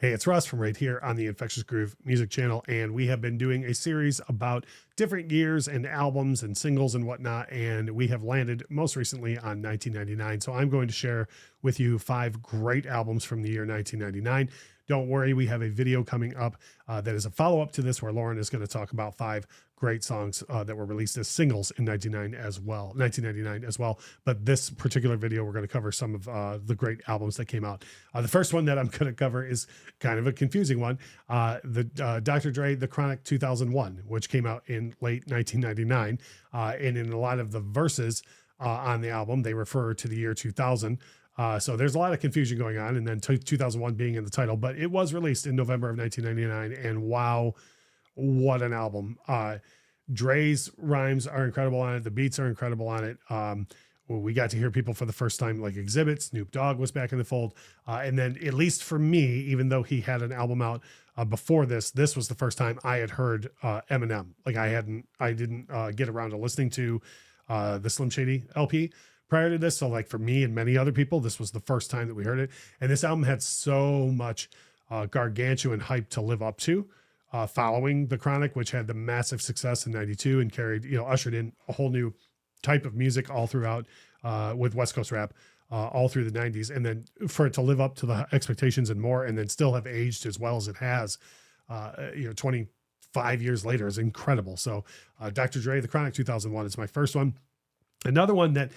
Hey, it's Russ from right here on the Infectious Groove Music Channel, and we have been doing a series about different years and albums and singles and whatnot, and we have landed most recently on 1999. So I'm going to share with you 5 great albums from the year 1999. Don't worry, we have a video coming up that is a follow-up to this where Lauren is going to talk about 5 great songs that were released as singles in 1999 as well. But this particular video, we're going to cover some of the great albums that came out. The first one that I'm going to cover is kind of a confusing one. The Dr. Dre, The Chronic 2001, which came out in late 1999. And in a lot of the verses on the album, they refer to the year 2000. So there's a lot of confusion going on, and then 2001 being in the title, but it was released in November of 1999. And wow, what an album. Dre's rhymes are incredible on it. The beats are incredible on it. We got to hear people for the first time, like Exhibit. Snoop Dogg was back in the fold. And then, at least for me, even though he had an album out before this was the first time I had heard Eminem. Like I didn't get around to listening to the Slim Shady LP prior to this. So like for me and many other people, this was the first time that we heard it. And this album had so much gargantuan hype to live up to. Following The Chronic, which had the massive success in 92 and carried, ushered in a whole new type of music all throughout with West Coast rap all through the 90s. And then for it to live up to the expectations and more, and then still have aged as well as it has, 25 years later is incredible. So Dr. Dre, The Chronic 2001 is my first one. Another one that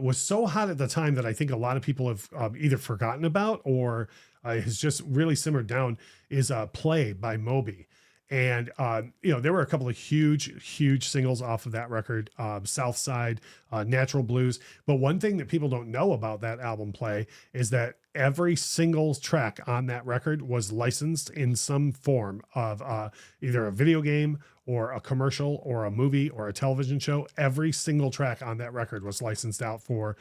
was so hot at the time that I think a lot of people have either forgotten about or has just really simmered down is Play by Moby. And, there were a couple of huge singles off of that record, Southside, Natural Blues. But one thing that people don't know about that album Play is that every single track on that record was licensed in some form of either a video game or a commercial or a movie or a television show. Every single track on that record was licensed out for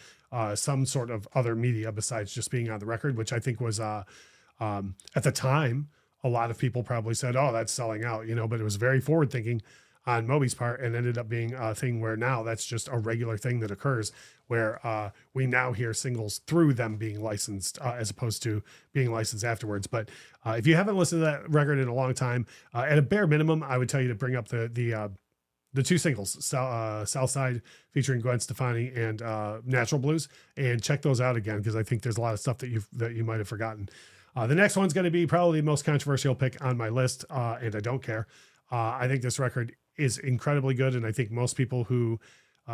some sort of other media besides just being on the record, which I think was at the time, a lot of people probably said, oh, that's selling out, but it was very forward thinking on Moby's part and ended up being a thing where now that's just a regular thing that occurs where we now hear singles through them being licensed as opposed to being licensed afterwards. But if you haven't listened to that record in a long time, at a bare minimum, I would tell you to bring up the 2 singles, Southside featuring Gwen Stefani and Natural Blues, and check those out again, because I think there's a lot of stuff that you might have forgotten. The next one's going to be probably the most controversial pick on my list, and I don't care. I think this record is incredibly good, and I think most people who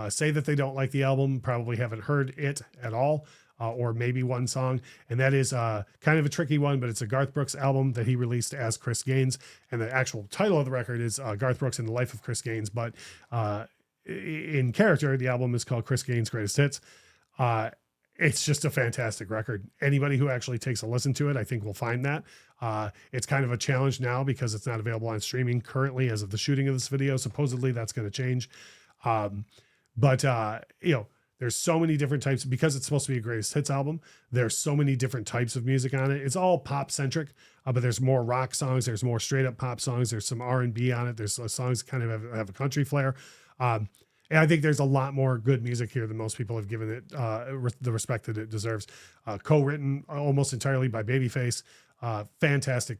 say that they don't like the album probably haven't heard it at all, or maybe one song, and that is kind of a tricky one, but it's a Garth Brooks album that he released as Chris Gaines, and the actual title of the record is Garth Brooks and the Life of Chris Gaines, but in character, the album is called Chris Gaines' Greatest Hits. It's just a fantastic record. Anybody who actually takes a listen to it, I think will find that. It's kind of a challenge now because it's not available on streaming currently as of the shooting of this video. Supposedly that's going to change. But there's so many different types because it's supposed to be a greatest hits album. There's so many different types of music on it. It's all pop centric, but there's more rock songs. There's more straight up pop songs. There's some R&B on it. There's songs that kind of have a country flair. And I think there's a lot more good music here than most people have given it the respect that it deserves. Co-written almost entirely by Babyface. Fantastic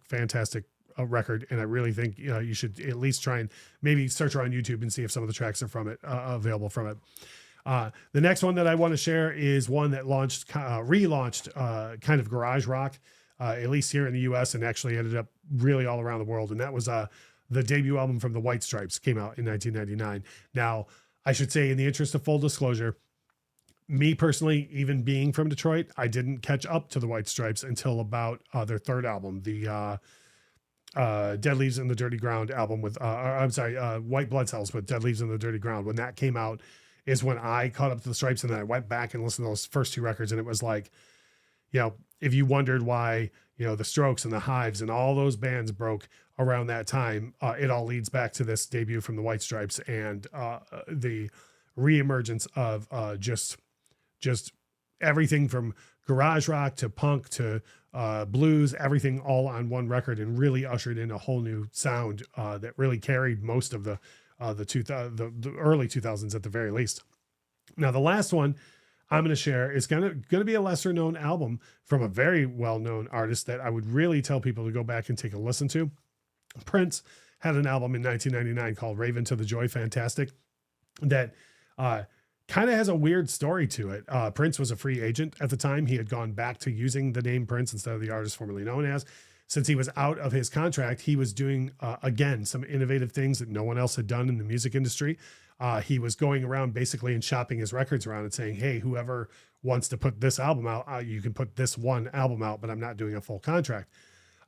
record. And I really think you should at least try and maybe search around YouTube and see if some of the tracks are from it available from it. The next one that I want to share is one that relaunched kind of garage rock, at least here in the US, and actually ended up really all around the world. And that was the debut album from the White Stripes, came out in 1999. Now, I should say, in the interest of full disclosure, me personally, even being from Detroit, I didn't catch up to the White Stripes until about their third album, the Dead Leaves in the Dirty Ground album with, White Blood Cells with Dead Leaves in the Dirty Ground. When that came out is when I caught up to the Stripes, and then I went back and listened to those first 2 records, and it was like, if you wondered why, the Strokes and the Hives and all those bands broke around that time, it all leads back to this debut from the White Stripes and the reemergence of just everything from garage rock to punk to blues, everything all on one record, and really ushered in a whole new sound that really carried most of the early 2000s at the very least. Now, the last one I'm going to share is going to be a lesser known album from a very well known artist that I would really tell people to go back and take a listen to. Prince had an album in 1999 called Raven to the Joy Fantastic that kind of has a weird story to it. Prince was a free agent at the time. He had gone back to using the name Prince instead of the artist formerly known as. Since he was out of his contract, he was doing, again, some innovative things that no one else had done in the music industry. He was going around basically and shopping his records around and saying, hey, whoever wants to put this album out, you can put this one album out, but I'm not doing a full contract.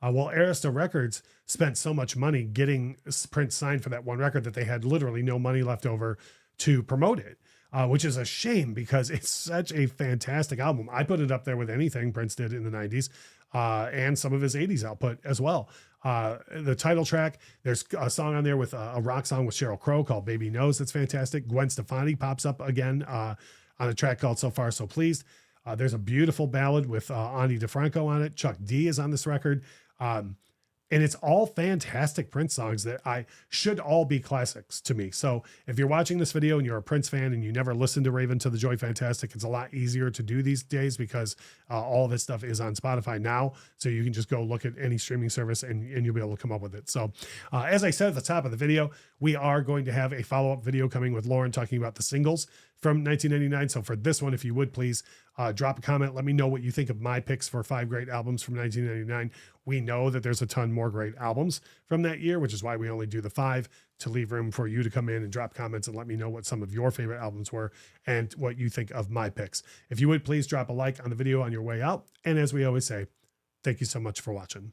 Well, Arista Records spent so much money getting Prince signed for that one record that they had literally no money left over to promote it, which is a shame because it's such a fantastic album. I put it up there with anything Prince did in the 90s and some of his 80s output as well. The title track, there's a song on there with a rock song with Sheryl Crow called Baby Knows. That's fantastic. Gwen Stefani pops up again on a track called So Far So Pleased. There's a beautiful ballad with Ani DeFranco on it. Chuck D is on this record. And it's all fantastic Prince songs that should all be classics to me. So if you're watching this video and you're a Prince fan and you never listened to Raven to the Joy Fantastic, it's a lot easier to do these days because all of this stuff is on Spotify now. So you can just go look at any streaming service and you'll be able to come up with it. So as I said at the top of the video, we are going to have a follow-up video coming with Lauren talking about the singles from 1999. So for this one, if you would please drop a comment, let me know what you think of my picks for 5 great albums from 1999. We know that there's a ton more great albums from that year, which is why we only do the 5 to leave room for you to come in and drop comments and let me know what some of your favorite albums were and what you think of my picks. If you would please drop a like on the video on your way out. And as we always say, thank you so much for watching.